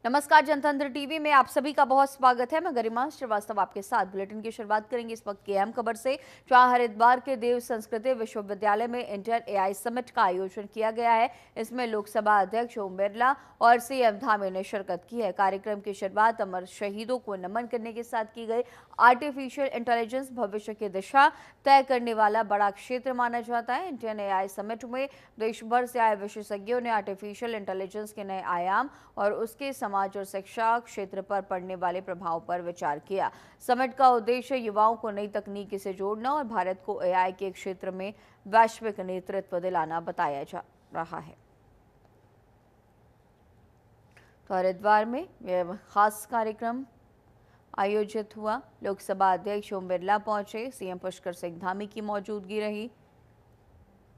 नमस्कार, जनतंत्र टीवी में आप सभी का बहुत स्वागत है। मैं गरिमा श्रीवास्तव आपके साथ बुलेटिन की शुरुआत करेंगे इस वक्त की अहम खबर से। जहां हरिद्वार के देव संस्कृति विश्वविद्यालय में इंडियन एआई समिट का आयोजन किया गया है। इसमें लोकसभा अध्यक्ष ओम बिरला और सीएम धामी ने शिरकत की है। कार्यक्रम की शुरुआत अमर शहीदों को नमन करने के साथ की गई। आर्टिफिशियल इंटेलिजेंस भविष्य की दिशा तय करने वाला बड़ा क्षेत्र माना जाता है। इंडियन एआई समिट में देश भर से आए विशेषज्ञों ने आर्टिफिशियल इंटेलिजेंस के नए आयाम और उसके समाज और शिक्षा क्षेत्र पर पड़ने वाले प्रभाव पर विचार किया। समिट का उद्देश्य युवाओं को नई तकनीक से जोड़ना और भारत को एआई के क्षेत्र में वैश्विक नेतृत्व दिलाना बताया जा रहा है। तो हरिद्वार में यह खास कार्यक्रम आयोजित हुआ। लोकसभा अध्यक्ष ओम बिरला पहुंचे, सीएम पुष्कर सिंह धामी की मौजूदगी रही।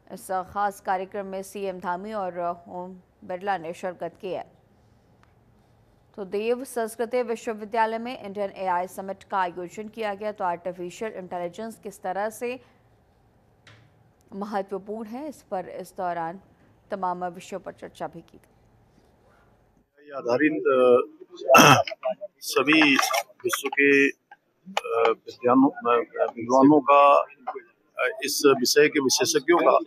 इस खास कार्यक्रम में सीएम धामी और ओम बिरला ने शिरकत की है। तो देव संस्कृति विश्वविद्यालय में इंडियन एआई समिट का आयोजन किया गया। तो आर्टिफिशियल इंटेलिजेंस किस तरह से महत्वपूर्ण है, इस पर इस दौरान तमाम विषयों पर चर्चा भी की गई। आधारित सभी विश्व के विद्वानों का, इस विषय के विशेषज्ञों का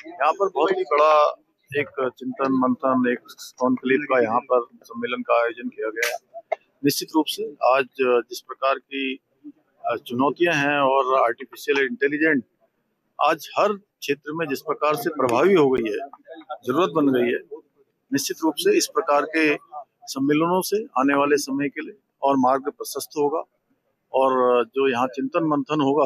यहाँ पर बहुत ही बड़ा एक चिंतन मंथन, एक कॉन्क्लेव का यहाँ पर सम्मेलन का आयोजन किया गया है। निश्चित रूप से आज जिस प्रकार की चुनौतियां हैं और आर्टिफिशियल इंटेलिजेंट आज हर क्षेत्र में जिस प्रकार से प्रभावी हो गई है, जरूरत बन गई है, निश्चित रूप से इस प्रकार के सम्मेलनों से आने वाले समय के लिए और मार्ग प्रशस्त होगा और जो यहाँ चिंतन मंथन होगा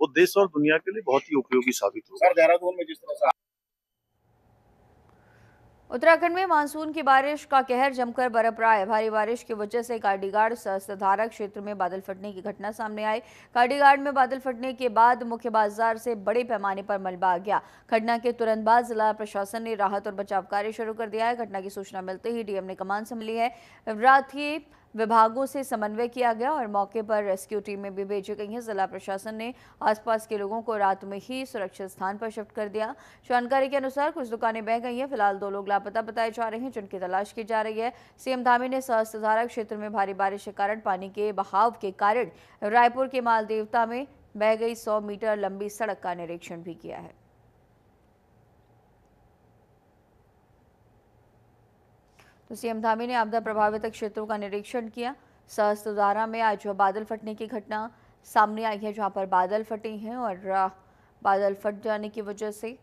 वो देश और दुनिया के लिए बहुत ही उपयोगी साबित होगा। देहरादून में जिस तरह से उत्तराखंड में मानसून की बारिश का कहर जमकर बरप रहा है। भारी बारिश की वजह से काडीगाड़ सहस्त्रधारा क्षेत्र में बादल फटने की घटना सामने आई। काडीगाड़ में बादल फटने के बाद मुख्य बाजार से बड़े पैमाने पर मलबा आ गया। घटना के तुरंत बाद जिला प्रशासन ने राहत और बचाव कार्य शुरू कर दिया है। घटना की सूचना मिलते ही डीएम ने कमान संभाली है। रात ही विभागों से समन्वय किया गया और मौके पर रेस्क्यू टीमें भी भेजी गई हैं। जिला प्रशासन ने आसपास के लोगों को रात में ही सुरक्षित स्थान पर शिफ्ट कर दिया। जानकारी के अनुसार कुछ दुकानें बह गई हैं। फिलहाल 2 लोग लापता बताए जा रहे हैं, जिनकी तलाश की जा रही है। सीएम धामी ने सहस्त्रधारा क्षेत्र में भारी बारिश के कारण पानी के बहाव के कारण रायपुर के माल देवता में बह गई 100 मीटर लंबी सड़क का निरीक्षण भी किया है। तो सीएम धामी ने आपदा प्रभावित क्षेत्रों का निरीक्षण किया। सहस्त्रधारा में आज बादल फटने की घटना सामने आई है, जहां पर बादल फटे हैं और बादल फट जाने की वजह से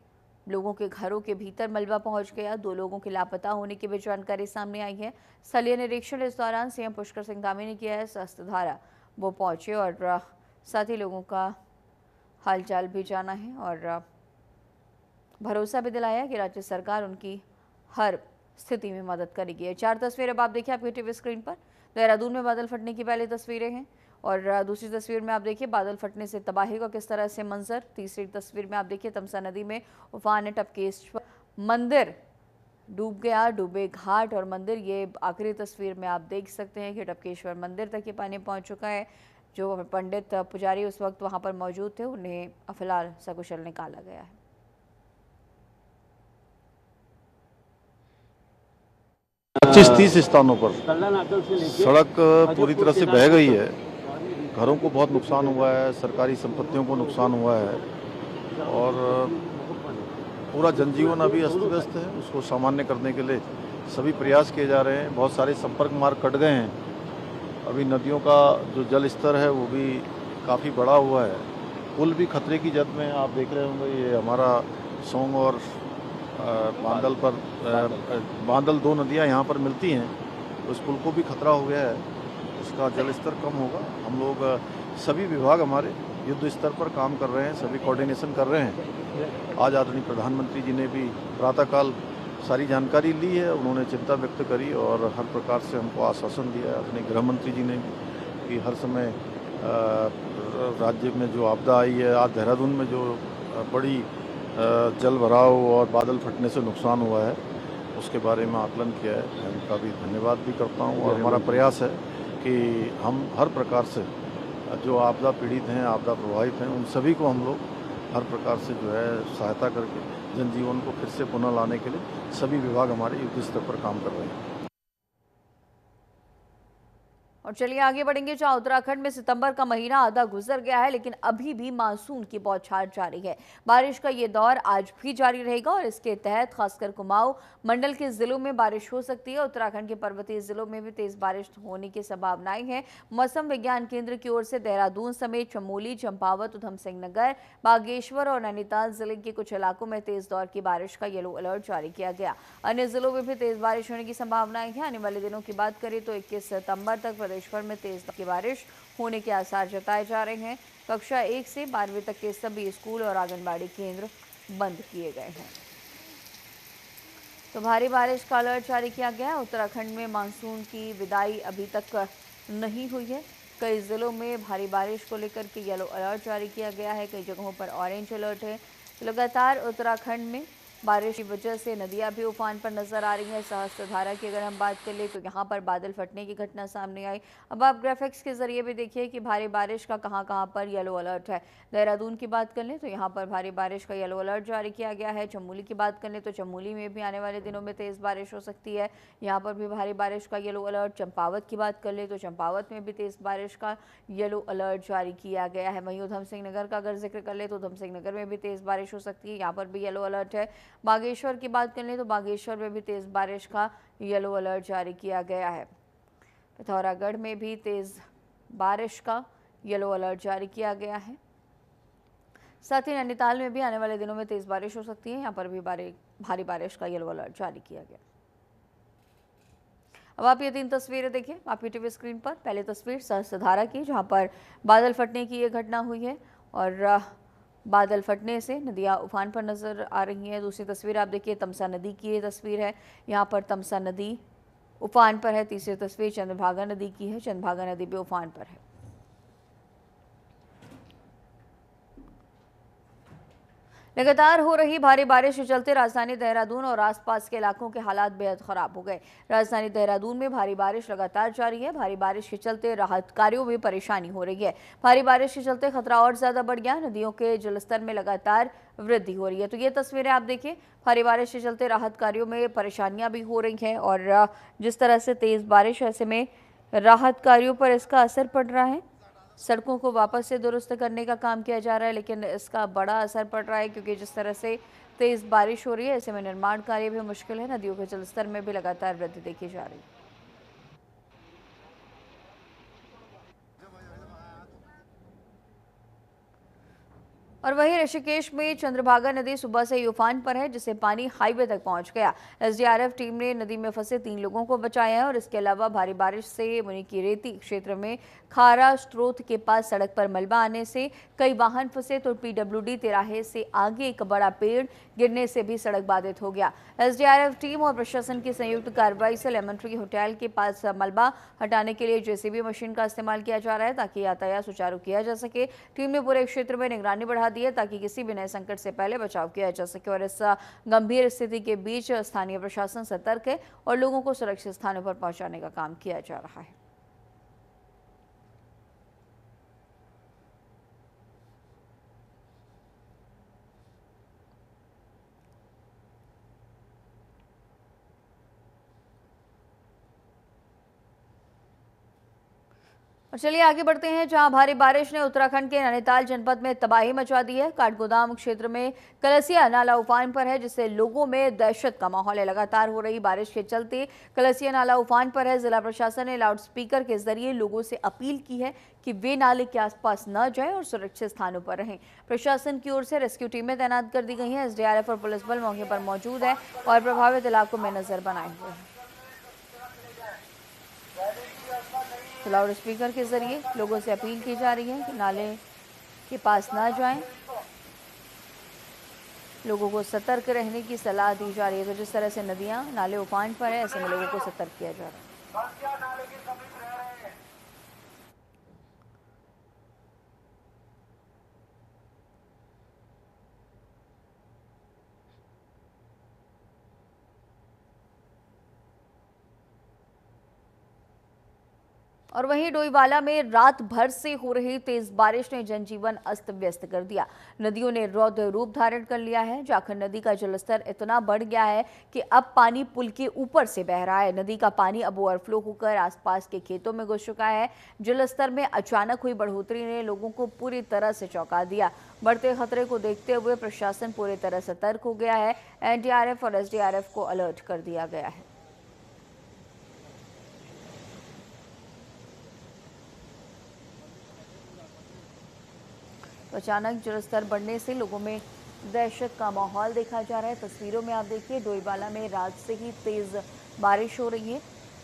लोगों के घरों के भीतर मलबा पहुंच गया। 2 लोगों के लापता होने की भी जानकारी सामने आई है। स्थलीय निरीक्षण इस दौरान सीएम पुष्कर सिंह धामी ने किया है। सहस्त्रधारा वो पहुंचे और साथ ही लोगों का हालचाल भी जाना है और भरोसा भी दिलाया कि राज्य सरकार उनकी हर स्थिति में मदद करेगी। 4 तस्वीरें अब आप देखिए आपकी टीवी स्क्रीन पर। देहरादून में बादल फटने की पहली तस्वीरें हैं और दूसरी तस्वीर में आप देखिए बादल फटने से तबाही का किस तरह से मंजर। तीसरी तस्वीर में आप देखिए तमसा नदी में उफान, टपकेश्वर मंदिर डूब गया, डूबे घाट और मंदिर। ये आखिरी तस्वीर में आप देख सकते हैं कि टपकेश्वर मंदिर तक ये पानी पहुंच चुका है। जो पंडित पुजारी उस वक्त वहां पर मौजूद थे, उन्हें फिलहाल सकुशल निकाला गया है। 25-30 स्थानों पर सड़क पूरी तरह से बह गई है। घरों को बहुत नुकसान हुआ है, सरकारी संपत्तियों को नुकसान हुआ है और पूरा जनजीवन अभी अस्त व्यस्त है। उसको सामान्य करने के लिए सभी प्रयास किए जा रहे हैं। बहुत सारे संपर्क मार्ग कट गए हैं। अभी नदियों का जो जल स्तर है वो भी काफ़ी बढ़ा हुआ है। पुल भी खतरे की जद में, आप देख रहे होंगे। ये हमारा सोंग और बांदल पर बांदल 2 नदियां यहाँ पर मिलती हैं, तो उस पुल को भी खतरा हो गया है। उसका जल स्तर कम होगा। हम लोग सभी विभाग हमारे युद्ध स्तर पर काम कर रहे हैं, सभी कोऑर्डिनेशन कर रहे हैं। आज आदरणीय प्रधानमंत्री जी ने भी प्रातःकाल सारी जानकारी ली है। उन्होंने चिंता व्यक्त करी और हर प्रकार से हमको आश्वासन दिया है। आदरणीय गृह मंत्री जी ने भी कि हर समय राज्य में जो आपदा आई है, आज देहरादून में जो बड़ी जल भराव और बादल फटने से नुकसान हुआ है, उसके बारे में आकलन किया है। मैं उनका भी धन्यवाद भी करता हूँ और हमारा प्रयास है कि हम हर प्रकार से जो आपदा पीड़ित हैं, आपदा प्रभावित हैं, उन सभी को हम लोग हर प्रकार से जो है सहायता करके जनजीवन को फिर से पुनः लाने के लिए सभी विभाग हमारे युद्ध स्तर पर काम कर रहे हैं। और चलिए आगे बढ़ेंगे, जहां उत्तराखंड में सितंबर का महीना आधा गुजर गया है लेकिन अभी भी मानसून की बौछार जारी है। बारिश का ये दौर आज भी जारी रहेगा और इसके तहत खासकर कुमाऊं मंडल के जिलों में बारिश हो सकती है। उत्तराखंड के पर्वतीय जिलों में भी तेज बारिश होने की संभावनाएं हैं। मौसम विज्ञान केंद्र की ओर से देहरादून समेत चमोली, चंपावत, उधम सिंह नगर, बागेश्वर और नैनीताल जिले के कुछ इलाकों में तेज दौर की बारिश का येलो अलर्ट जारी किया गया। अन्य जिलों में भी तेज बारिश होने की संभावनाएं हैं। आने वाले दिनों की बात करें तो 21 सितंबर तक प्रदेश भर में तेज की बारिश होने के आसार जताए जा रहे हैं। कक्षा 1 से 12वीं तक के सभी स्कूल और आंगनबाड़ी केंद्र बंद किए गए हैं। तो भारी बारिश का अलर्ट जारी किया गया है। उत्तराखंड में मानसून की विदाई अभी तक नहीं हुई है। कई जिलों में भारी बारिश को लेकर के येलो अलर्ट जारी किया गया है। कई जगहों पर ऑरेंज अलर्ट है। लगातार उत्तराखंड में बारिश की वजह से नदियां भी उफान पर नजर आ रही हैं। सहस्त्रधारा की अगर हम बात कर ले तो यहां पर बादल फटने की घटना सामने आई। अब आप ग्राफिक्स के जरिए भी देखिए कि भारी बारिश का कहां पर येलो अलर्ट है। देहरादून की बात कर लें तो यहां पर भारी बारिश का येलो अलर्ट जारी किया गया है। चमोली की बात कर लें तो चमोली में भी आने वाले दिनों में तेज बारिश हो सकती है, यहाँ पर भी भारी बारिश का येलो अलर्ट। चंपावत की बात कर ले तो चंपावत में भी तेज बारिश का येलो अलर्ट जारी किया गया है। वहीं उधम सिंह नगर का अगर जिक्र कर ले तो उधम सिंह नगर में भी तेज बारिश हो सकती है, यहाँ पर भी येलो अलर्ट है। बागेश्वर की बात कर लें तो बागेश्वर में भी तेज बारिश का येलो अलर्ट जारी किया गया है। पिथौरागढ़ में भी तेज बारिश का येलो अलर्ट जारी किया गया है। साथ ही नैनीताल में भी आने वाले दिनों में तेज बारिश हो सकती है, यहाँ पर भी भारी बारिश का येलो अलर्ट जारी किया गया। अब आप ये 3 तस्वीरें देखिए आपकी टीवी स्क्रीन पर। पहले तस्वीर सहस्त्रधारा की, जहां पर बादल फटने की ये घटना हुई है और बादल फटने से नदियां उफान पर नजर आ रही हैं। दूसरी तस्वीर आप देखिए तमसा नदी की ये तस्वीर है, यहाँ पर तमसा नदी उफान पर है। तीसरी तस्वीर चंद्रभागा नदी की है, चंद्रभागा नदी भी उफान पर है। लगातार हो रही भारी बारिश के चलते राजधानी देहरादून और आसपास के इलाकों के हालात बेहद खराब हो गए। राजधानी देहरादून में भारी बारिश लगातार जारी है। भारी बारिश के चलते राहत कार्यों में परेशानी हो रही है। भारी बारिश के चलते खतरा और ज्यादा बढ़ गया। नदियों के जलस्तर में लगातार वृद्धि हो रही है। तो ये तस्वीरें आप देखिए, भारी बारिश के चलते राहत कार्यों में परेशानियां भी हो रही हैं और जिस तरह से तेज बारिश, ऐसे में राहत कार्यों पर इसका असर पड़ रहा है। सड़कों को वापस से दुरुस्त करने का काम किया जा रहा है, लेकिन इसका बड़ा असर पड़ रहा है क्योंकि जिस तरह से तेज बारिश हो रही है, ऐसे में निर्माण कार्य भी मुश्किल है। नदियों के जलस्तर में भी लगातार वृद्धि देखी जा रही है। और वहीं ऋषिकेश में चंद्रभागा नदी सुबह से ही उफान पर है, जिससे पानी हाईवे तक पहुंच गया। एसडीआरएफ टीम ने नदी में फंसे 3 लोगों को बचाया है और इसके अलावा भारी बारिश से मुनि की रेती क्षेत्र में खारा स्त्रोत के पास सड़क पर मलबा आने से कई वाहन फंसे, तो पीडब्ल्यूडी तिराहे से आगे एक बड़ा पेड़ गिरने से भी सड़क बाधित हो गया। एसडीआरएफ टीम और प्रशासन की संयुक्त कार्रवाई से लेमन ट्री होटल के पास मलबा हटाने के लिए जेसीबी मशीन का इस्तेमाल किया जा रहा है ताकि यातायात सुचारू किया जा सके। टीम ने पूरे क्षेत्र में निगरानी बढ़ा दी है ताकि किसी भी नए संकट से पहले बचाव किया जा सके और इस गंभीर स्थिति के बीच स्थानीय प्रशासन सतर्क है और लोगों को सुरक्षित स्थानों पर पहुंचाने का काम किया जा रहा है। और चलिए आगे बढ़ते हैं, जहां भारी बारिश ने उत्तराखंड के नैनीताल जनपद में तबाही मचा दी है। काठगोदाम क्षेत्र में कलसिया नाला उफान पर है, जिससे लोगों में दहशत का माहौल है। लगातार हो रही बारिश के चलते कलसिया नाला उफान पर है। जिला प्रशासन ने लाउडस्पीकर के जरिए लोगों से अपील की है कि वे नाले के आसपास न जाएं और सुरक्षित स्थानों पर रहें। प्रशासन की ओर से रेस्क्यू टीमें तैनात कर दी गई हैं। एसडीआरएफ और पुलिस बल मौके पर मौजूद है और प्रभावित इलाकों में नजर बनाए हुए हैं। तो लाउड स्पीकर के जरिए लोगों से अपील की जा रही है कि नाले के पास ना जाएं, लोगों को सतर्क रहने की सलाह दी जा रही है। तो जिस तरह से नदियां नाले उफान पर है, ऐसे में लोगों को सतर्क किया जा रहा है। और वहीं डोईवाला में रात भर से हो रही तेज बारिश ने जनजीवन अस्त व्यस्त कर दिया। नदियों ने रौद्र रूप धारण कर लिया है। जाखल नदी का जलस्तर इतना बढ़ गया है कि अब पानी पुल के ऊपर से बह रहा है। नदी का पानी अब ओवरफ्लो होकर आसपास के खेतों में घुस चुका है। जलस्तर में अचानक हुई बढ़ोतरी ने लोगों को पूरी तरह से चौंका दिया। बढ़ते खतरे को देखते हुए प्रशासन पूरी तरह सतर्क हो गया है। एनडीआरएफ और एसडीआरएफ को अलर्ट कर दिया गया है। अचानक जलस्तर बढ़ने से लोगों में दहशत का माहौल देखा जा रहा है। तस्वीरों में आप देखिए, डोईवाला में रात से ही तेज बारिश हो रही है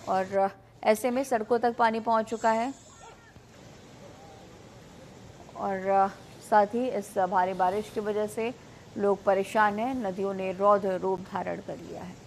और ऐसे में सड़कों तक पानी पहुंच चुका है और साथ ही इस भारी बारिश की वजह से लोग परेशान हैं। नदियों ने रौद्र रूप धारण कर लिया है।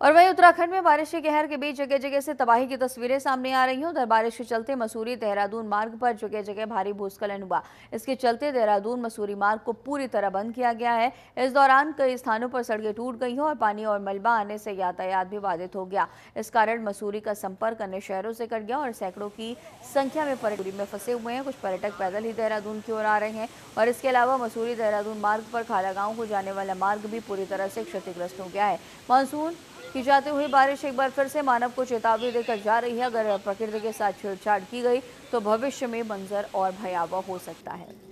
और वहीं उत्तराखंड में बारिश के कहर के बीच जगह जगह से तबाही की तस्वीरें सामने आ रही हैं। उधर बारिश के चलते मसूरी देहरादून मार्ग पर जगह जगह भारी भूस्खलन हुआ। इसके चलते देहरादून मसूरी मार्ग को पूरी तरह बंद किया गया है। इस दौरान कई स्थानों पर सड़कें टूट गई हैं और पानी और मलबा आने से यातायात भी बाधित हो गया। इस कारण मसूरी का संपर्क अन्य शहरों से कट गया और सैकड़ों की संख्या में पर्यटक में फंसे हुए हैं। कुछ पर्यटक पैदल ही देहरादून की ओर आ रहे हैं और इसके अलावा मसूरी देहरादून मार्ग पर खाला गांव को जाने वाला मार्ग भी पूरी तरह से क्षतिग्रस्त हो गया है। मानसून की जाती हुई बारिश एक बार फिर से मानव को चेतावनी देकर जा रही है। अगर प्रकृति के साथ छेड़छाड़ की गई तो भविष्य में मंजर और भयावह हो सकता है।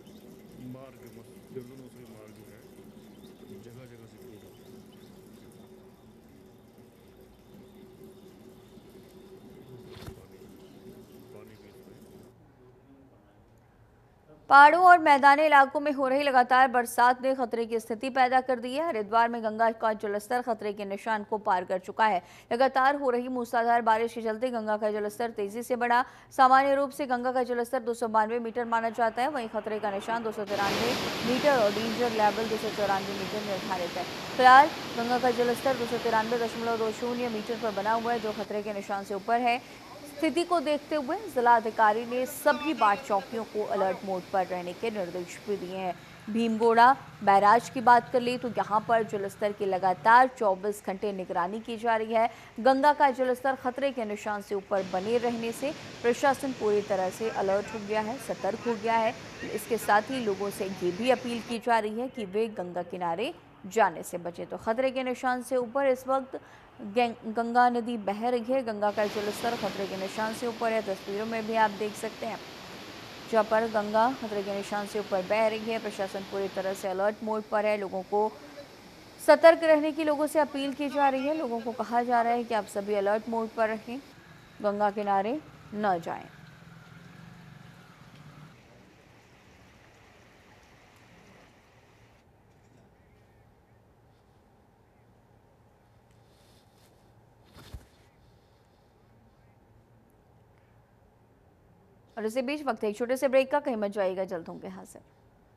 पहाड़ों और मैदानी इलाकों में हो रही लगातार बरसात ने खतरे की स्थिति पैदा कर दी है। हरिद्वार में गंगा का जलस्तर खतरे के निशान को पार कर चुका है। लगातार हो रही मूसलाधार बारिश के चलते गंगा का जलस्तर तेजी से बढ़ा। सामान्य रूप से गंगा का जलस्तर 292 मीटर माना जाता है। वहीं खतरे का निशान 293 मीटर और डेंजर लेवल 294 मीटर निर्धारित है। फिलहाल गंगा का जलस्तर 293.20 मीटर पर बना हुआ है, जो खतरे के निशान से ऊपर है। स्थिति को देखते हुए जिलाधिकारी ने सभी बाट चौकियों को अलर्ट मोड पर रहने के निर्देश भी दिए हैं। भीमगोड़ा बैराज की बात कर ले तो यहाँ पर जलस्तर की लगातार 24 घंटे निगरानी की जा रही है। गंगा का जलस्तर खतरे के निशान से ऊपर बने रहने से प्रशासन पूरी तरह से अलर्ट हो गया है, सतर्क हो गया है। इसके साथ ही लोगों से ये भी अपील की जा रही है कि वे गंगा किनारे जाने से बचे। तो खतरे के निशान से ऊपर इस वक्त गंगा नदी बह रही है। गंगा का जलस्तर खतरे के निशान से ऊपर है। तस्वीरों में भी आप देख सकते हैं जहाँ पर गंगा खतरे के निशान से ऊपर बह रही है। प्रशासन पूरी तरह से अलर्ट मोड पर है। लोगों को सतर्क रहने की लोगों से अपील की जा रही है। लोगों को कहा जा रहा है कि आप सभी अलर्ट मोड पर रहें, गंगा किनारे न जाएं। और इसी बीच वक्त एक छोटे से ब्रेक का, कहीं मत जाइएगा, जल्द होंगे हाजिर।